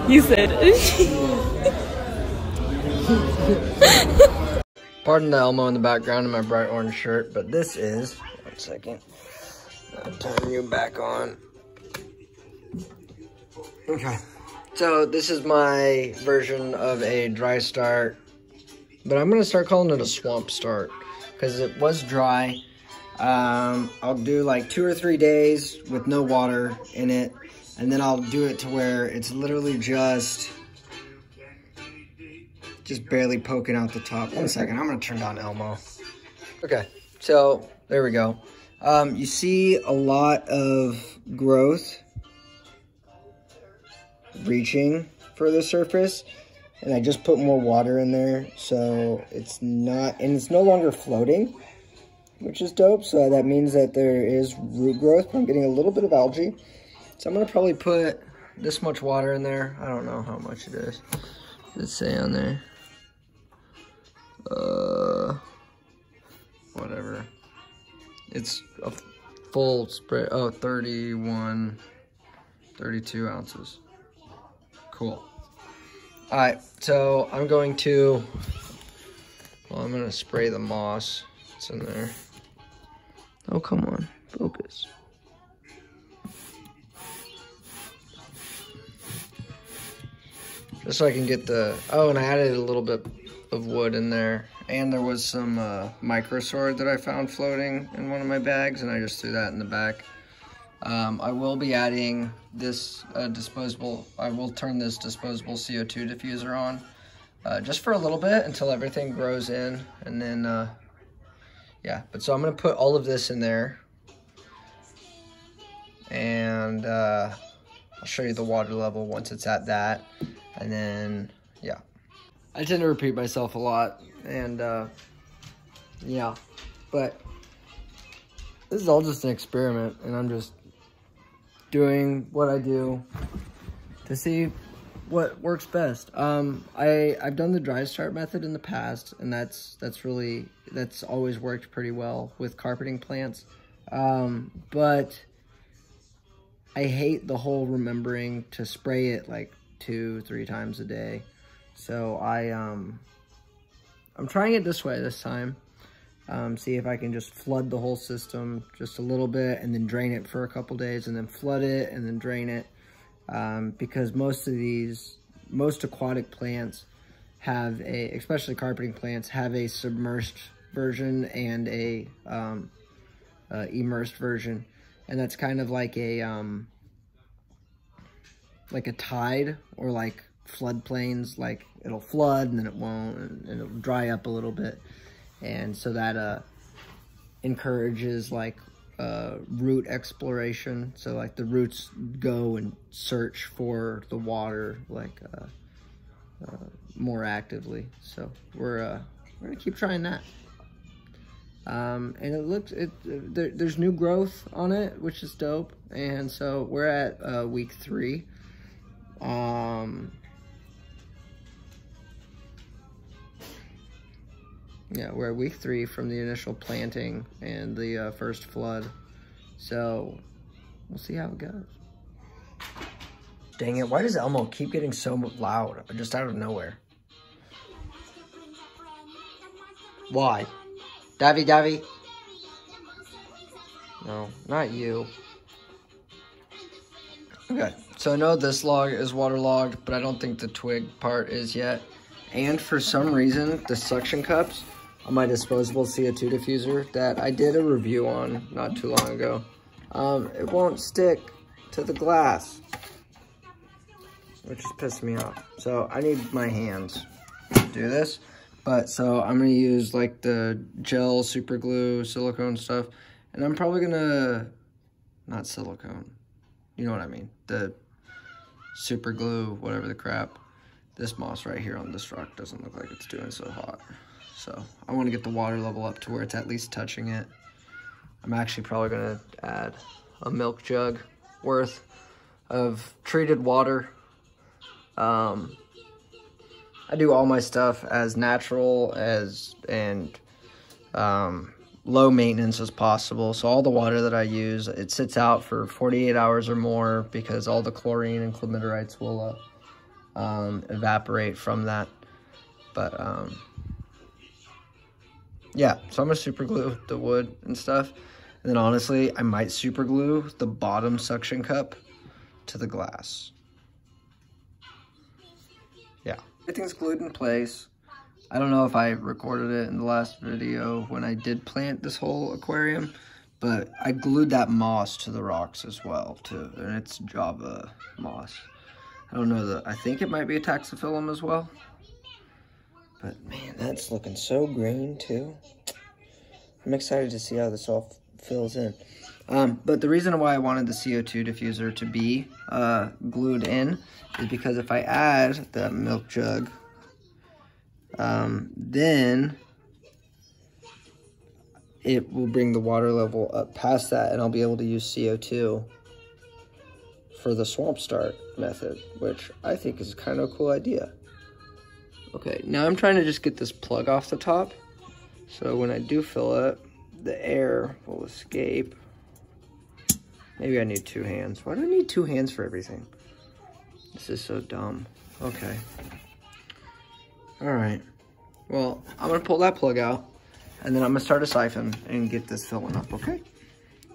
You said. Pardon the Elmo in the background in my bright orange shirt, but this is, one second, I'll turn you back on. Okay, so this is my version of a dry start, but I'm gonna start calling it a swamp start because it was dry. I'll do like 2 or 3 days with no water in it, and then I'll do it to where it's literally just barely poking out the top. One second, I'm gonna turn down Elmo. Okay, so there we go. You see a lot of growth reaching for the surface, and I just put more water in there, so it's not, and it's no longer floating, which is dope. So that means that there is root growth. I'm getting a little bit of algae, so I'm gonna probably put this much water in there. I don't know how much it is. Does it say on there? Whatever. It's a full spray. Oh, 31, 32 ounces. Cool. All right, so I'm going to, well, I'm gonna spray the moss. It's in there. Oh, come on, focus. Just so I can get the, oh, and I added a little bit of wood in there. And there was some micro sword that I found floating in one of my bags, and I just threw that in the back. I will be adding this disposable, I will turn this disposable CO2 diffuser on just for a little bit until everything grows in, and then, yeah. But so I'm gonna put all of this in there, and I'll show you the water level once it's at that, and then, yeah. I tend to repeat myself a lot, and yeah, but this is all just an experiment, and I'm just doing what I do to see what works best. I've done the dry start method in the past, and that's always worked pretty well with carpeting plants, but I hate the whole remembering to spray it like 2-3 times a day. So I'm trying it this way this time. See if I can just flood the whole system just a little bit and then drain it for a couple days and then flood it and then drain it. Because most aquatic plants have especially carpeting plants, have a submerged version and a immersed version. And that's kind of like a tide, or like floodplains, like it'll flood and then it won't, and it'll dry up a little bit, and so that encourages like root exploration. So like the roots go and search for the water like more actively. So we're gonna keep trying that. And it looks, there's new growth on it, which is dope. And so we're at week 3. Yeah, we're at week 3 from the initial planting and the first flood. So we'll see how it goes. Dang it, why does Elmo keep getting so loud just out of nowhere? Why? Davy? No, not you. Okay, so I know this log is waterlogged, but I don't think the twig part is yet. And for some reason, the suction cups on my disposable CO2 diffuser that I did a review on not too long ago, it won't stick to the glass, which is pissing me off. So I need my hands to do this. But so I'm gonna use like the gel super glue silicone stuff, and I'm probably gonna, not silicone, you know what I mean, the super glue, whatever the crap. This moss right here on this rock doesn't look like it's doing so hot. So I want to get the water level up to where it's at least touching it. I'm actually probably gonna add a milk jug worth of treated water. I do all my stuff as natural and low maintenance as possible. So all the water that I use, it sits out for 48 hours or more because all the chlorine and chlamyderites will evaporate from that. But yeah, so I'm gonna super glue the wood and stuff. And then honestly, I might super glue the bottom suction cup to the glass. Yeah, everything's glued in place. I don't know if I recorded it in the last video when I did plant this whole aquarium, but I glued that moss to the rocks as well too, and it's Java moss. I don't know, I think it might be a taxiphyllum as well. But man, that's looking so green too. I'm excited to see how this all fills in. But the reason why I wanted the CO2 diffuser to be glued in is because if I add that milk jug, then it will bring the water level up past that, and I'll be able to use CO2 for the swamp start method, which I think is kind of a cool idea. Okay, now I'm trying to just get this plug off the top, so when I do fill it, the air will escape. Maybe I need 2 hands. Why do I need 2 hands for everything? This is so dumb. Okay. All right. Well, I'm gonna pull that plug out, and then I'm gonna start a siphon and get this filling up, okay?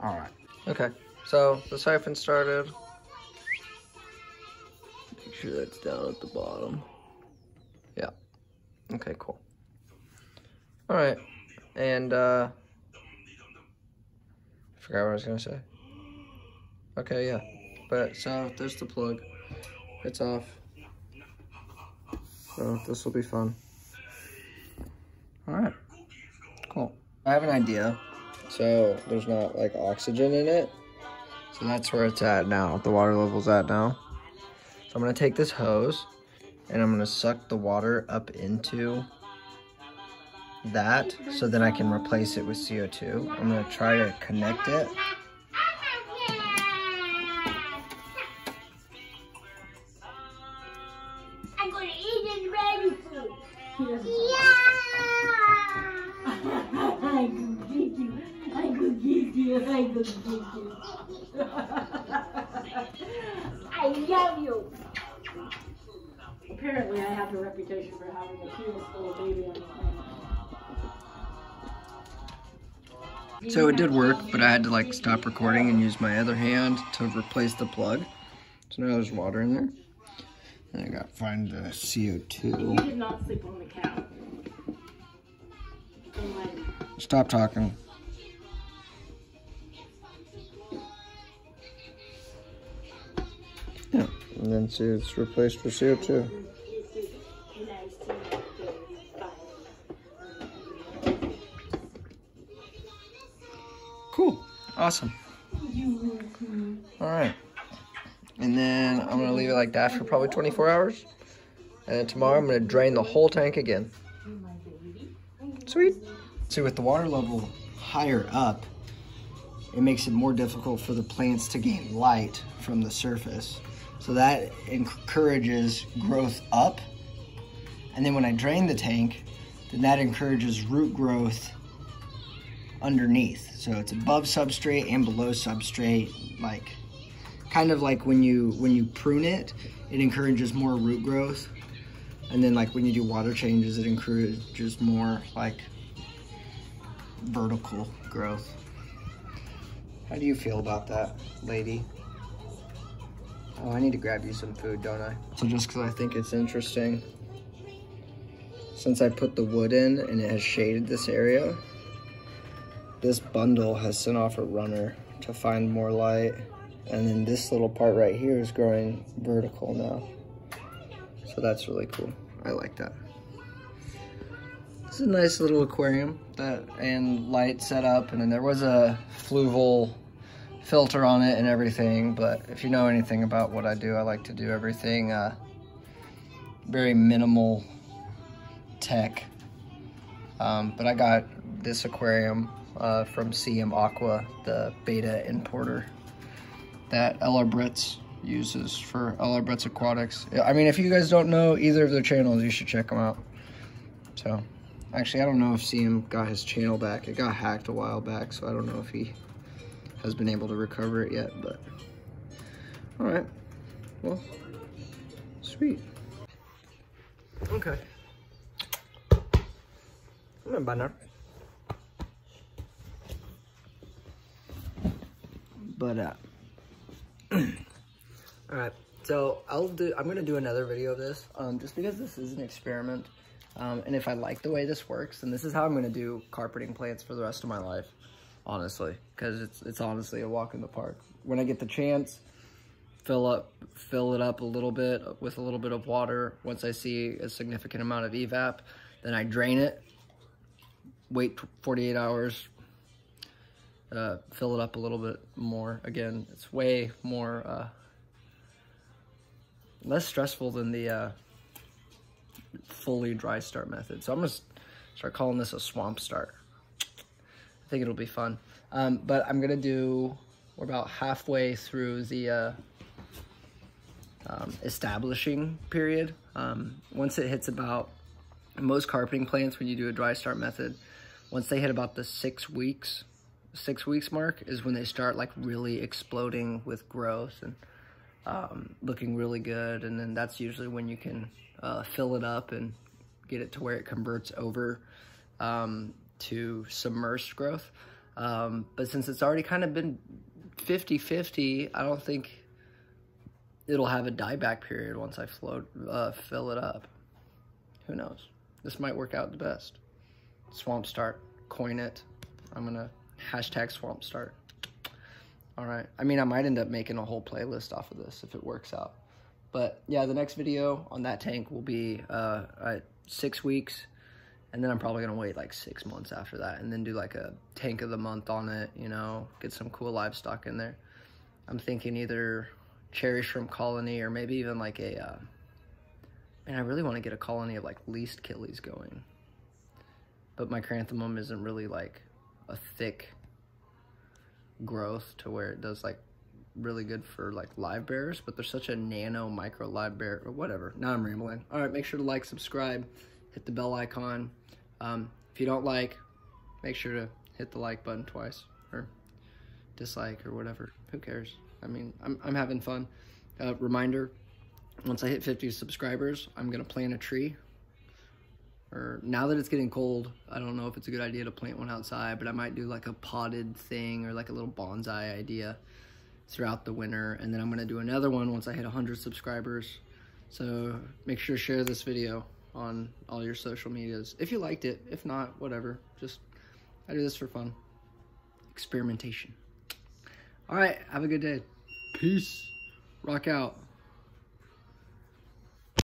All right. Okay, so the siphon started. Make sure that's down at the bottom. Yeah. Okay, cool. All right, and I forgot what I was gonna say. Okay, yeah. But so there's the plug. It's off. So this will be fun. All right, cool. I have an idea. So there's not like oxygen in it. So that's where it's at now, the water level's at now. So I'm gonna take this hose and I'm gonna suck the water up into that so then I can replace it with CO2. I'm gonna try to connect it. I'm gonna eat his baby food. Yeah! I could get you. I could get you. I could get you. I love you. Apparently, I have a reputation for having the cutest little baby on the planet. So it did work, but I had to like stop recording and use my other hand to replace the plug. So now there's water in there. And I gotta find the CO2. You did not sleep on the couch. Stop talking. Yeah, and then see it's replaced with CO2. Cool, awesome. All right, and then I'm gonna leave it like that for probably 24 hours. And then tomorrow I'm gonna drain the whole tank again. Sweet. See, with the water level higher up, it makes it more difficult for the plants to gain light from the surface. So that encourages growth up. And then when I drain the tank, then that encourages root growth underneath. So it's above substrate and below substrate, like kind of like when you prune it, it encourages more root growth. And then like when you do water changes, it encourages more like vertical growth. How do you feel about that, lady? Oh, I need to grab you some food, don't I? So just because I think it's interesting, since I put the wood in and it has shaded this area, this bundle has sent off a runner to find more light. And then this little part right here is growing vertical now. So that's really cool. I like that. It's a nice little aquarium and light set up, and then there was a fluval filter on it and everything, but if you know anything about what I do, I like to do everything very minimal tech. But I got this aquarium from CM Aqua, the beta importer that LR Britz uses for LR Britz Aquatics. I mean, if you guys don't know either of their channels, you should check them out. So Actually, I don't know if CM got his channel back. It got hacked a while back, so I don't know if he has been able to recover it yet, but all right. Well, sweet. Okay. I'm in banner. But all right. So I'm gonna do another video of this, just because this is an experiment. And if I like the way this works, then this is how I'm gonna do carpeting plants for the rest of my life, honestly, because it's honestly a walk in the park. When I get the chance, fill it up a little bit with a little bit of water. Once I see a significant amount of evap, then I drain it, wait 48 hours, fill it up a little bit more. Again, it's way more, less stressful than the fully dry start method. So I'm gonna start calling this a swamp start. I think it'll be fun. But we're about halfway through the establishing period. Once it hits about, most carpeting plants, when you do a dry start method, once they hit about the 6 weeks mark is when they start like really exploding with growth and looking really good. And then that's usually when you can fill it up and get it to where it converts over to submerged growth. But since it's already kind of been 50-50, I don't think it'll have a dieback period once I fill it up. Who knows? This might work out the best. Swamp start, coin it. I'm gonna hashtag swamp start. All right. I mean, I might end up making a whole playlist off of this if it works out. But yeah, the next video on that tank will be at 6 weeks. And then I'm probably gonna wait like 6 months after that and then do like a tank of the month on it, you know, get some cool livestock in there. I'm thinking either cherry shrimp colony or maybe even like a, man, I really wanna get a colony of like least killies going. But my chrysanthemum isn't really like a thick growth to where it does like really good for like live bearers, but there's such a nano micro live bear or whatever. Now I'm rambling. All right, make sure to like, subscribe, hit the bell icon. If you don't like, make sure to hit the like button twice or dislike or whatever. Who cares? I mean, I'm having fun. Reminder, once I hit 50 subscribers, I'm gonna plant a tree. Or now that it's getting cold, I don't know if it's a good idea to plant one outside, but I might do like a potted thing or like a little bonsai idea throughout the winter. And then I'm gonna do another one once I hit 100 subscribers. So make sure to share this video on all your social medias if you liked it. If not, whatever. Just, I do this for fun. Experimentation. All right, have a good day. Peace. Rock out.